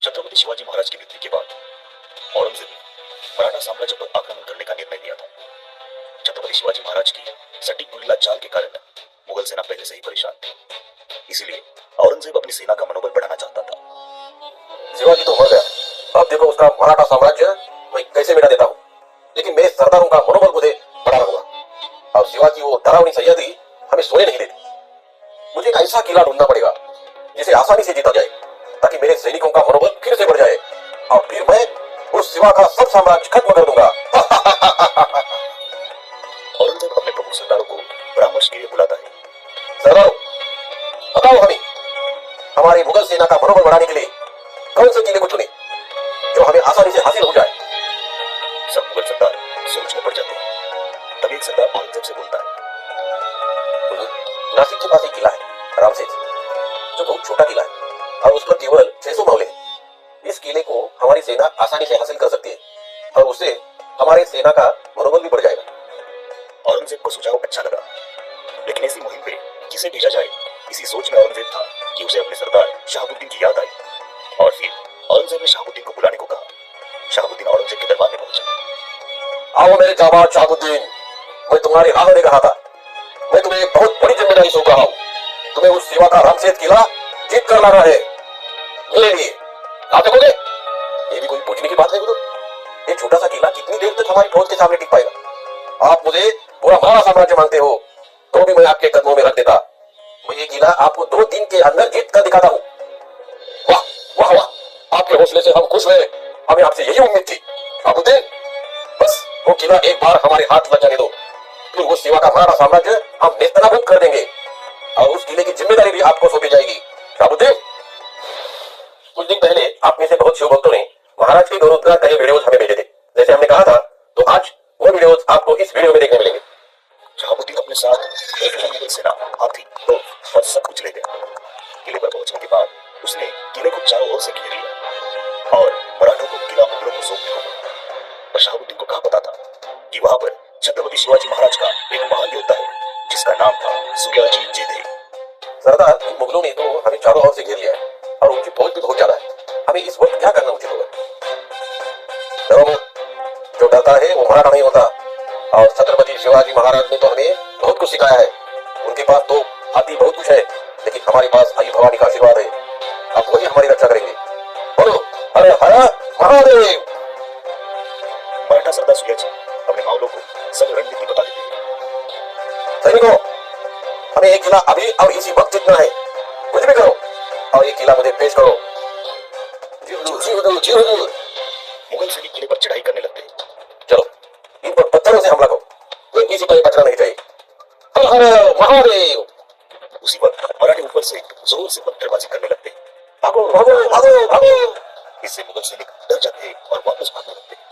छत्रपति शिवाजी महाराज की मृत्यु के बाद औरंगजेब ने मराठा साम्राज्य पर आक्रमण करने का निर्णय लिया था। छत्रपति शिवाजी महाराज की सटीक गुरिल्ला चाल के कारण मुगल सेना पहले से ही परेशान थी। इसीलिए औरंगजेब अपनी सेना का मनोबल बढ़ाना चाहता था। शिवाजी तो मर गया, अब देखो उसका मराठा साम्राज्य मैं कैसे मिटा देता हूँ, लेकिन मेरे सरदारों का मनोबल मुझे बढ़ाना होगा। और शिवाजी वो डरावनी सैयदी हमें सोने नहीं देती। मुझे एक ऐसा किला ढूंढना पड़ेगा जिसे आसानी से जीता जाए, ताकि मेरे सैनिकों का मनोबल फिर से बढ़ जाए और फिर मैं उस शिवा का सब साम्राज्य खत्म कर दूंगा। औरंगजेब अपने प्रमुख सरदारों को परामर्श के लिए बुलाता है। सरदारों, बताओ हमें हमारी मुगल सेना का मनोबल बढ़ाने के लिए कौन से किले को चुने जो हमें आसानी से हासिल हो जाए। सब मुगल सरदार सोच में पड़ जाते हैं। तभी एक सरदार औरंगजेब से बोलता है, नासिक के पास एक किला है रामसेज, जो बहुत छोटा किला है और उस पर केवल 600 मावले हैं। इस किले को हमारी सेना आसानी से हासिल कर सकती है और उससे हमारी सेना का मनोबल भी बढ़ जाएगा। औरंगजेब को सुझाव अच्छा लगा, लेकिन ऐसी मुहिम पे किसे भेजा जाए, इसी सोच में औरंगजेब था कि उसे अपने सरदार शहाबुद्दीन की याद आई और फिर औरंगजेब ने शहाबुद्दीन को बुलाने को कहा। शहाबुद्दीन औरंगजेब के दरबार में पहुंचा। आओ मेरे जाबाज शहाबुद्दीन, मैं तुम्हारे आने कहा था। मैं तुम्हें एक बहुत बड़ी जिम्मेदारी सौंप रहा हूँ। तुम्हें उस शिवा का रामसेज किला जीत कर लाना है। मेरे लिए आप देखोगे? ये भी कोई पूछने की बात है गुरु? ये छोटा सा किला कितनी देर तक हमारी फौज के सामने टिक पाएगा? आप मुझे पूरा मराठा साम्राज्य मांगते हो तो भी मैं आपके कदमों में रख देता। मैं ये किला आपको 2 दिन के अंदर जीत कर दिखाता हूँ। वाह वाह वाह, आपके हौसले से हम खुश हुए। हमें आपसे यही उम्मीद थी। शहाबुद्दीन, बस वो किला एक बार हमारे हाथ लग जाने दो, फिर वो शिवा का मराठा साम्राज्य हम नेस्तनाबूद कर देंगे और उस किले की जिम्मेदारी भी आपको सौंपी जाएगी। शहाबुद्दीन, कुछ दिन पहले आप में से बहुत शिव भक्तों ने महाराज के गौरवोद्गार कई वीडियोस हमें भेजे थे। जैसे हमने कहा था, तो आज वो वीडियोस आपको इस वीडियो में देखने मिलेंगे। शहाबुद्दीन अपने साथ एक मुगल सेना, हाथी, तोप और सब कुछ ले गया। किले पर पहुंचने के बाद उसने किले को चारों ओर से घेर लिया और मराठों को किला मुगलों को सौंपने को। और शहाबुद्दीन को कहा पता था कि वहां पर छत्रपति शिवाजी महाराज का एक महान योद्धा है जिसका नाम था सूर्याजीत जेधे। सरदार, मुगलों ने तो हमें चारों ओर से घेर लिया है और उनकी फौज भी बहुत ज्यादा है। हमें इस वक्त क्या करना उचित होगा? डरो मत, जो डरता है वो मराठा नहीं होता। और छत्रपति शिवाजी महाराज ने तो हमें बहुत कुछ सिखाया है। उनके पास तो हाथी बहुत कुछ है, लेकिन हमारे पास आई भवानी का आशीर्वाद है। अब वही हमारी रक्षा करेंगे। बोलो हर हर महादेव। मराठा सरदार सूर्याजी अपने मावलों को सब रणनीति बता देते हैं। सैनिकों, हमें एक किला अभी और इसी वक्त जीतना है। कुछ भी करो और ये किला मुझे पेश करो। जी हुजूर, जी हुजूर, जी हुजूर। मुगल सैनिक किले पर चढ़ाई करने लगते हैं। चलो इन पर पत्थरों से हमला करो, कोई किसी का बचना नहीं चाहिए। हर हर महादेव। उसी वक्त मराठे ऊपर से जोर से पत्थरबाजी करने लगते हैं। भागो भागो भागो भागो। इससे मुगल सैनिक डर जाते हैं और वापस भागने लगते हैं।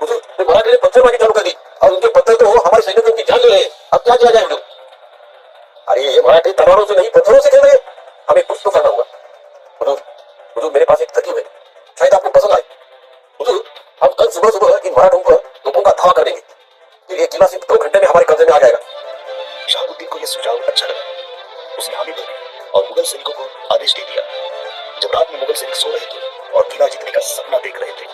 हुजूर, मराठे ने पत्थरबाजी चालू कर दी और उनके पत्थर तो हमारे सैनिकों की जान ले रहे हैं। अब क्या किया जाए हुजूर? अरे ये मराठे तलवारों से नहीं पत्थरों से खेल रहे। हमें कुछ तो करना होगा। हुजूर, हुजूर मेरे पास एक तरकीब है, शायद आपको पसंद आए। हुजूर, हम कल सुबह सुबह इन मराठों पर तोपों का धावा कर देंगे, फिर ये किला सिर्फ 2 घंटे में हमारे कब्जे में आ जाएगा। शहाबुद्दीन को यह सुझाव अच्छा लगा। उसने हामी भर दी और मुगल सैनिकों को आदेश दे दिया। जब रात में मुगल सैनिक सो रहे थे और किला जीतने का सपना देख रहे थे,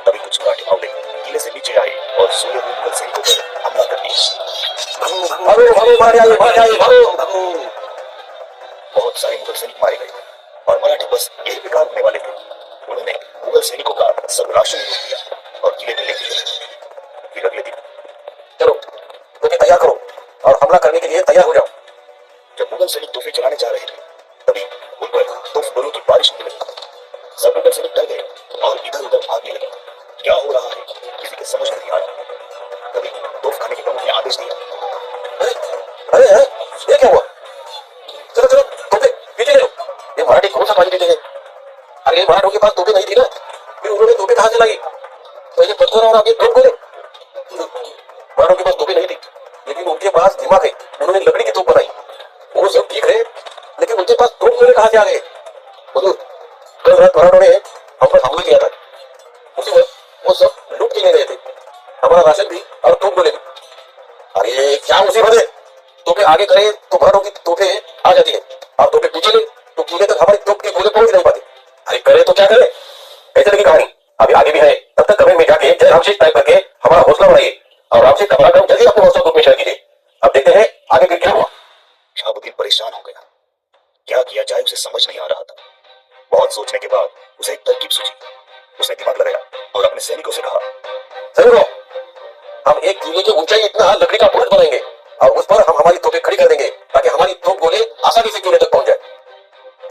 तभी कुछ मराठी मावले किले से नीचे आए और सोए हुए मुगल सैनिकों पर हमला कर दिया। भागो भागो भागो भागो। बहुत सारे मुगल सैनिक मारे गए और मराठी बस यही बेकार होने वाले थे। उन्होंने मुगल सैनिकों का सब राशन लूट लिया और किले में लेके गए। फिर अगले दिन, चलो तोपें तैयार करो और हमला करने के लिए तैयार हो जाओ। जब मुगल सैनिक तोहफे चलाने जा रहे थे, तभी उन पर तोफगोलों की बारिश होने लगी। सब मुगल सैनिक डर गए और इधर उधर भागने लगे। क्या हो रहा है किसी के समझ में नहीं आया। तभी तोफखाने के प्रमुख ने आदेश दिया, अरे अरे ये क्या हुआ? चलो चलो तोपे पीछे ले लो। ये मराठी कौन सा पानी पीते हैं? अरे मराठों के पास तोपे नहीं थी ना, फिर उन्होंने तोपे कहां से लाई? पहले पत्थर और आगे तोप खोले। मराठों के पास तोपे नहीं थी, लेकिन उनके पास दिमाग है। उन्होंने लकड़ी की तोप बनाई। वो सब ठीक है, लेकिन उनके पास तोप गोले कहां से आ गए? हुजूर, कल रात मराठों ने हम पर हमला किया था। उसी वक्त वो सब लूट के ले गए थे, हमारा राशन भी और तोप गोले भी। अरे क्या मुसीबत है? तोपे आगे करे तो मराठों की तोपे आ जाती है और तोपे पीछे ले तो किले तक हमारी तोप के गोले पहुंच नहीं पाते। अरे करे तो क्या करे, कैसे लगी कहानी अभी आगे भी है। तब तक कमेंट में जाके जय रामशेष टाइप करके हमारा हौसला बढ़ाइए और रामशेष का पराक्रम जल्दी अपने व्हाट्सएप ग्रुप में शेयर कीजिए। अब देखते हैं आगे फिर क्या हुआ। शहाबुद्दीन परेशान हो गया। क्या किया जाए उसे समझ नहीं आ रहा था। बहुत सोचने के बाद उसे एक तरकीब सूझी। उसने दिमाग लगाया और अपने सैनिकों से कहा, सैनिकों, हम एक किले की ऊंचाई इतना लकड़ी का बुरुज बनाएंगे और उस पर हम हमारी तोपें खड़ी कर देंगे ताकि हमारी तोप गोले आसानी से किले तक पहुंच जाए।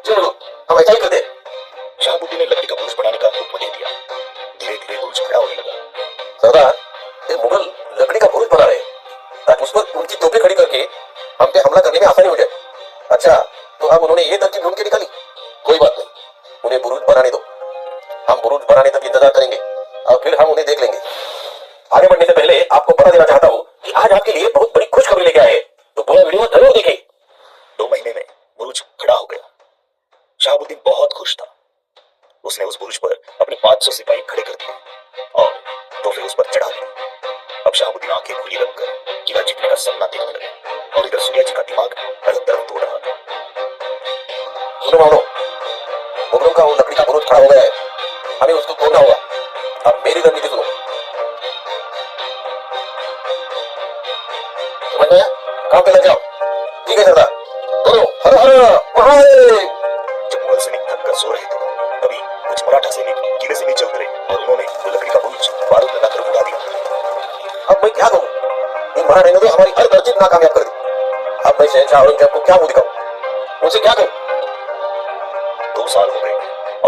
चलो हम ऐसा ही करते हैं। शहाबुद्दीन ने लकड़ी का बुरुज बनाने का हुक्म दे दिया। धीरे धीरे बुरुज खड़ा होने लगा। सरदार, ये मुगल लकड़ी का बुरुज बना रहे हैं ताकि उस पर उनकी तोपें खड़ी करके हम पे हमला करने में आसानी हो जाए। अच्छा, तो अब उन्होंने ये तरकीब ढूंढ के निकाली। कोई बात नहीं, उन्हें बुरुज बनाने दो। हम बुरुज बनाने तक इंतजार करेंगे और फिर हम उन्हें देख लेंगे। आगे बढ़ने से पहले आपको बता देना चाहता हूँ कि आज आपके लिए बहुत बड़ी खुशखबरी लेके आए, तो पूरा वीडियो जरूर देखें। 2 महीने में बुरुज खड़ा हो गया। शहाबुद्दीन बहुत खुश था। उसने उस बुरुज पर अपने 500 सिपाही खड़े कर दिए और तोहफे उस पर चढ़ा दिए। अब शहाबुद्दीन आंखें खुली रखकर किला जीतने का सपना देखने लगा और इधर सूर्य जी का दिमाग अलग तरफ दौड़ रहा था। सुनो मानो, मुगलों का वो लकड़ी का बुरुज खड़ा हो गया है, हमें उसको तोड़ना होगा। अब मेरी रणनीति सुनो। समझ में आया? काम पे लग जाओ। ठीक है सरदार, बोलो हर हर महादेव। जब मुगल सैनिक थक कर सो रहे थे, तभी कुछ मराठा सैनिक किले से नीचे उतरे और उन्होंने वो लकड़ी का बुरुज बारूद लगाकर उड़ा दिया। अब मैं क्या करूं? इन मराठे ने तो हमारी हर तरकीब नाकामयाब कर दी। अब मैं शहंशाह औरंगजेब को क्या मुंह दिखाऊं? उनसे क्या कहूं? 2 साल हो गए।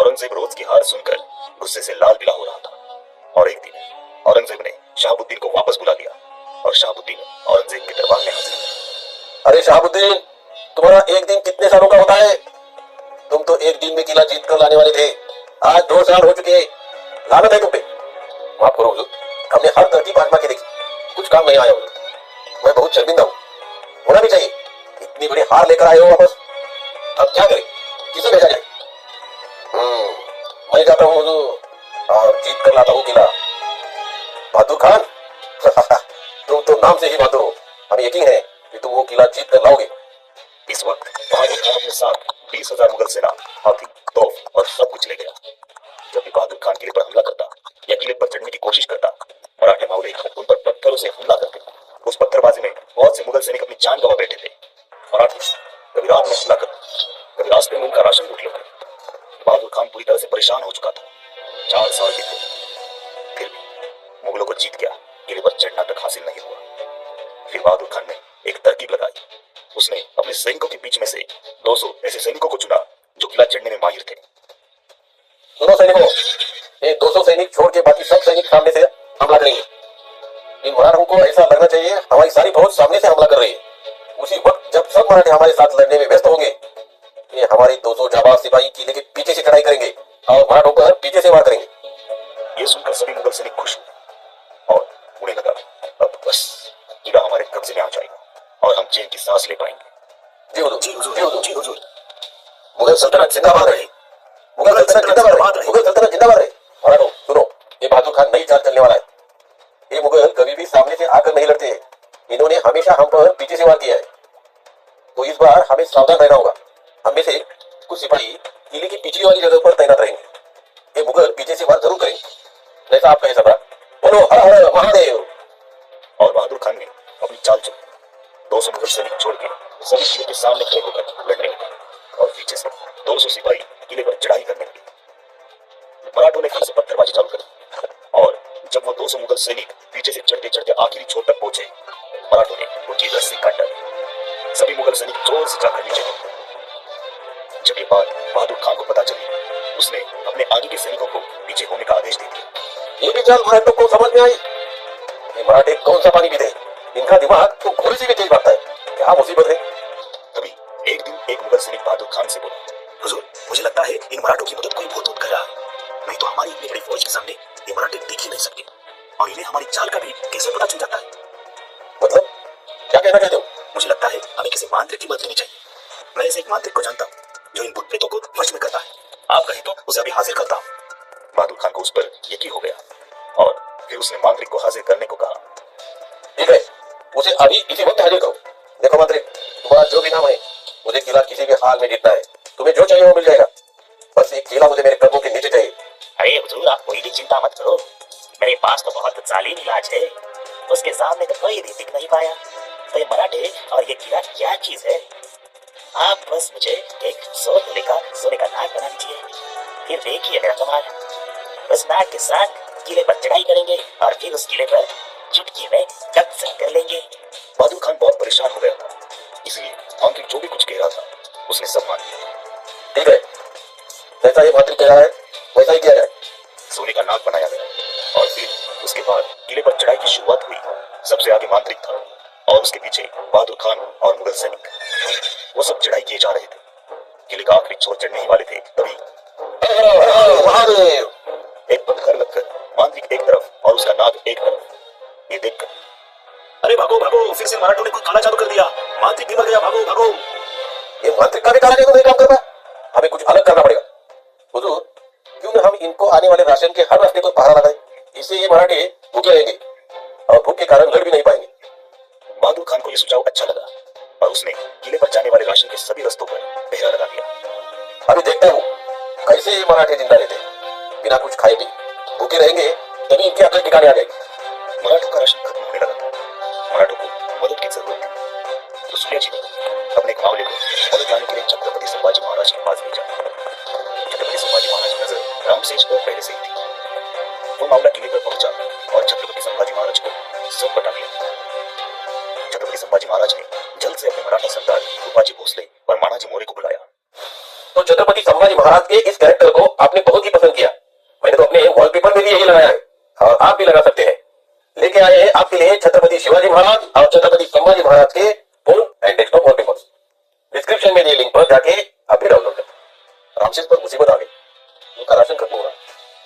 औरंगजेब रोज की हार सुनकर गुस्से से लाल पीला हो रहा था और एक दिन औरंगजेब ने शहाबुद्दीन को वापस बुला लिया और शहाबुद्दीन औरंगजेब के दरबार में हाजिर। अरे शहाबुद्दीन, तुम्हारा एक दिन कितने सालों का होता है? तुम तो एक दिन में किला जीत कर लाने वाले थे। आज 2 साल हो चुके। लानत है तुम पे। माफ करो हुजूर, हमने हर तरकीब आजमा के देखी, कुछ काम नहीं आया हुजूर। मैं बहुत शर्मिंदा हूँ। होना भी चाहिए, इतनी बड़ी हार लेकर आए हो वापस। अब क्या करें? किसे भेजा जाए? मैं जाता हूँ हुजूर और जीत कर लाता हूँ किला। बहादुर खान तुम तो नाम से ही बहादुर हो। हमें यकीन है कि तुम वो किला जीत कर लाओगे। इस वक्त बहादुर खान अपने साथ 20,000 मुगल सेना, हाथी, तोप और सब कुछ ले गया। जब भी बहादुर खान किले पर हमला करता या किले पर चढ़ने की कोशिश करता, मराठे मावले उन पर पत्थरों से हमला करते। उस पत्थरबाजी में बहुत से मुगल सैनिक अपनी जान गंवा बैठे थे। मराठे कभी रात में हमला करते, कभी रास्ते में उनका राशन लूट लेते। बहादुर खान पूरी तरह से परेशान हो चुका था। 4 साल बीते, फिर भी मुगलों को जीत गया किले पर चढ़ना तक हासिल नहीं हुआ। फिर बहादुर खान ने एक तरकीब लगाई। उसने अपने सैनिकों के बीच में से 200 ऐसे सैनिकों को चुना जो किला चढ़ने में माहिर थे। सुनो सैनिकों, ये 200 सैनिक छोड़ के बाकी सब सैनिक सामने से हमला करेंगे। इन मराठों को ऐसा लगना चाहिए हमारी सारी फौज सामने से हमला कर रही है। उसी वक्त जब सब मराठे हमारे साथ लड़ने में व्यस्त होंगे, ये हमारी 200 जाबाज सिपाही किले के पीछे से चढ़ाई करेंगे और मराठों पर पीछे से वार करेंगे। ये सुनकर सभी मुगल सैनिक खुश हुए और उन्हें लगा अब बस किला हमारे कब्जे में आ जाएगा और हम चैन की सांस ले पाएंगे। जी हुजूर, जी हुजूर, जी हुजूर। जी हुजूर। मुगल सल्तनत जिंदाबाद रहे। मुगल सल्तनत जिंदाबाद रहे। मुगल सल्तनत जिंदाबाद रहे। मराठों सुनो, ये बहादुर खान नई चाल चलने वाला है। ये मुगल कभी भी सामने से आकर नहीं लड़ते। इन्होंने हमेशा हम पर पीछे से वार किया है, तो इस बार हमें सावधान रहना होगा। हम में से कुछ सिपाही किले की पिछली वाली जगह पर तैनात रहेंगे। ये मुगल पीछे से वार जरूर करेंगे, जैसा आप कहे सरदार। बोलो हर हर महादेव। और बहादुर खान ने अपनी चाल चली। 200 मुगल सैनिक छोड़ के सभी किले के सामने खड़े होकर लड़ने लगे और पीछे से 200 सिपाही किले पर चढ़ाई करने लगे। मराठों ने फिर से पत्थरबाजी चालू कर दी और जब वो 200 मुगल सैनिक पीछे से चढ़ते चढ़ते आखिरी छोर तक पहुंचे, मराठों ने उनकी रस्सी काट डाली। सभी मुगल सैनिक जोर से जाकर नीचे गिरे। जब ये बात बहादुर खान को पता चली, उसने अपने आगे के सैनिकों को पीछे होने का आदेश दे दिया। ये भी चाल मराठों को समझ में आई। ये मराठे कौन सा पानी पीते हैं? इनका दिमाग तो घोड़े से भी तेज भागता है। क्या मुसीबत है? तभी एक दिन एक मुगल सैनिक बहादुर खान से बोला, हुजूर, मुझे लगता है इन मराठों की मदद कोई भूत कर रहा है। नहीं तो हमारी इतनी बड़ी फौज के सामने ये मराठे टिक ही नहीं सकते और इन्हें हमारी चाल का भी कैसे पता चल जाता है। मतलब क्या कहना चाहते हो? मुझे लगता है हमें किसी मांत्रिक की मदद लेनी चाहिए। मैं ऐसे एक मांत्रिक को जानता हूँ जो इन भूत प्रेतों को वश में करता है। आप कहें तो उसे अभी हाजिर करता हूँ। बहादुर खान को उस पर यकीन हो गया और फिर उसने मांत्रिक को हाजिर करने को कहा। ठीक है, उसे अभी इसी वक्त हाजिर करो। देखो मंत्री, तुम्हारा जो भी नाम है, मुझे किला किसी भी हाल में जीतना है। तुम्हें जो चाहिए वो मिल जाएगा। बस एक किला मुझे मेरे कदमों के नीचे चाहिए। अरे हुजूर, आप कोई भी चिंता मत करो, मेरे पास तो बहुत जालिम इलाज है। उसके सामने तो कोई भी टिक नहीं पाया। तो ये मराठे और ये किला क्या चीज है? आप बस मुझे एक 100 तोले का सोने का नाग बना दीजिए, फिर देखिए मेरा कमाल। उस नाग के साथ किले पर चढ़ाई करेंगे और फिर उस किले पर चुटकी में कब्जा कर लेंगे। बहादुर खान बहुत परेशान हो गया था, इसलिए मांत्रिक जो भी कुछ कह रहा था उसने सब मान लिया। ठीक है, जैसा ये मांत्रिक कह रहा है वैसा ही किया जाए। सोने का नाग बनाया गया और फिर उसके बाद किले पर चढ़ाई की शुरुआत हुई। सबसे आगे मांत्रिक था और उसके पीछे बहादुर खान और मुगल सैनिक। वो सब चढ़ाई किए जा रहे थे। किले का आखिरी छोर चढ़ने ही वाले थे, तभी महादेव! एक पत्थर लगकर मांत्रिक एक तरफ और उसका नाग एक तरफ। ये देखकर अरे भागो भागो, फिर से मराठों ने कोई काला जादू कर दिया, मांत्रिक भी मर गया, भागो भागो। ये मांत्रिक का भी काला जादू नहीं काम कर रहा, हमें कुछ अलग करना पड़ेगा। हुजूर, क्यों न हम इनको आने वाले राशन के हर रास्ते पर पहरा लगाएं, इससे ये मराठे भूखे रहेंगे और भूख के कारण लड़ भी नहीं पाएंगे। बहादुर खान को यह सुझाव अच्छा लगा और उसने किले पर जाने वाले राशन के सभी रास्तों पर पहरा लगा दिया। अभी देखता हूँ कैसे ये मराठे जिंदा रहते हैं। बिना कुछ खाए पिए भूखे रहेंगे तभी इनकी अकल ठिकाने आ जाएगी। मराठों का राशन खत्म होने लगा था। मराठों को मदद की जरूरत थी, तो सूर्या जी ने अपने एक मावले को मदद लाने के लिए छत्रपति संभाजी महाराज के पास भेजा। छत्रपति संभाजी महाराज की नजर रामसेज पर पहले से ही थी। वो मामला किले पर पहुंचा और छत्रपति संभाजी महाराज को सब बता दिया। छत्रपति संभाजी महाराज ने जल्द से अपने मराठा सरदार रूपाजी भोसले और मानाजी मोरे को बुलाया। तो छत्रपति संभाजी महाराज के इस कैरेक्टर को आपने बहुत ही पसंद किया। मैंने तो अपने वॉलपेपर में भी यही लगाया है और आप भी लगा सकते हैं। लेके आए हैं आपके लिए छत्रपति शिवाजी महाराज और छत्रपति संभाजी महाराज के phone and desktop wallpapers. Description में दिए लिंक पर जाके आप भी डाउनलोड करें। रामसेज पर मुसीबत आ गई, उनका राशन खत्म होगा,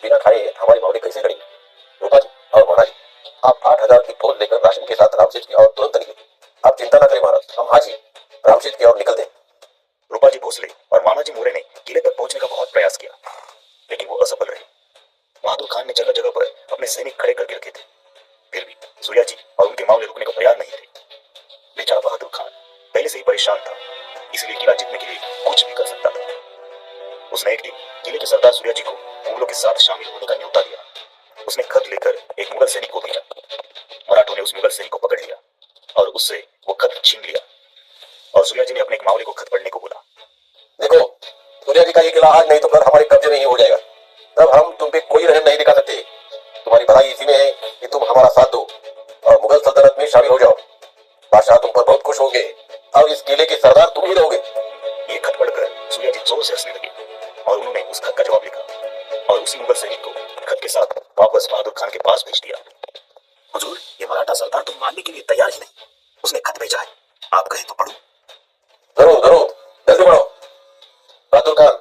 बिना खाए हमारे मामले कैसे लड़ेंगे? रूपा जी और मोना जी, आप 8,000 की फौज लेकर राशन के साथ रामसेज की ओर तुरंत निकले। आप चिंता न करें महाराज, हम आज ही रामसेज की ओर निकलते हैं। रूपाजी भोसले और मानाजी मोरे ने किले तक पहुंचने का बहुत प्रयास किया, लेकिन वो असफल रहे। बहादुर खान ने जगह जगह पर अपने सैनिक खड़े करके रखे थे, फिर भी सूर्या जी और उनके मामले रुकने को तैयार नहीं थे। बेचारा बहादुर खान पहले से ही परेशान था, इसलिए किला जीतने के लिए कुछ भी कर सकता था। उसने एक दिन किले के सरदार सूर्या जी को मुगलों के साथ शामिल होने का न्योता दिया। उसने खत लेकर एक मुगल सैनिक को भेजा। मराठों ने उस मुगल सैनिक को पकड़ लिया और उससे वो खत छीन लिया और सूर्या जी ने अपने एक मावले को खत पढ़ने को बोला। देखो, सूर्या जी का ये किला आज नहीं तो कल हमारे कब्जे में ही हो जाएगा, तब हम तुम पे कोई रहम नहीं दिखा सकते। तुम्हारी भलाई इसी में है कि तुम हमारा साथ दो और मुगल सल्तनत में शामिल हो जाओ। बादशाह तुम पर बहुत खुश होंगे और इस किले के सरदार तुम ही रहोगे। ये खत पढ़कर सूर्या जी जोर से हंसने लगे और उन्होंने उस खत का जवाब लिखा और उसी मुगल सैनिक को खत के साथ वापस बहादुर खान के पास भेज दिया। हुजूर, ये मराठा सरदार तो मानने के लिए तैयार ही नहीं, उसने खत भेजा है, आप कहें तो पढ़ो। जरूर जरूर, जल्दी बढ़ो। बहादुर खान,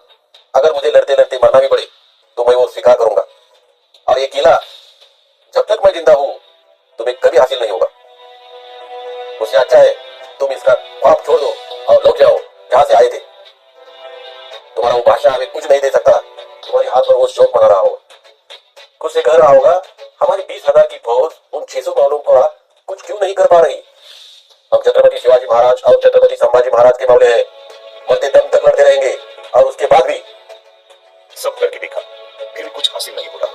अगर मुझे लड़ते लड़ते मरना भी पड़े तो मैं वो स्वीकार करूंगा और ये किला जब तक मैं जिंदा हूं तुम्हें कभी हासिल नहीं होगा। उससे अच्छा है तुम इसका ख्वाब छोड़ दो और लौट जाओ जहां से आए थे। तुम्हारा वो बादशाह हमें कुछ नहीं दे सकता, तुम्हारे हाथ पर वो शौक बना रहा होगा, खुद से कह रहा होगा हमारी 20,000 की फौज उन 600 मामलों का कुछ क्यों नहीं कर पा रही। हम छत्रपति शिवाजी महाराज और छत्रपति संभाजी महाराज के मामले हैं, मरते दम तक लड़ते रहेंगे और उसके बाद भी। सब करके देखा, फिर भी कुछ हासिल नहीं हो रहा था।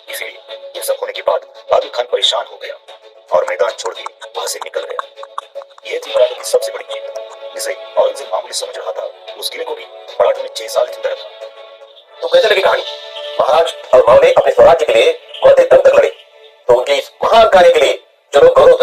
इसीलिए यह सब होने के बाद बहादुर खान परेशान हो गया और मैदान छोड़ के वहां से निकल गया। यह थी मराठों की सबसे बड़ी जीत, जिसे औरंगजेब मामूली समझ रहा था। उस किले को भी मराठों ने 6 साल जिंदा रखा। तो कैसे लगी कहानी? महाराज और मावले अपने स्वराज्य के लिए मरते दम तक लड़े, तो उनके इस महान कार्य के लिए चलो गौरव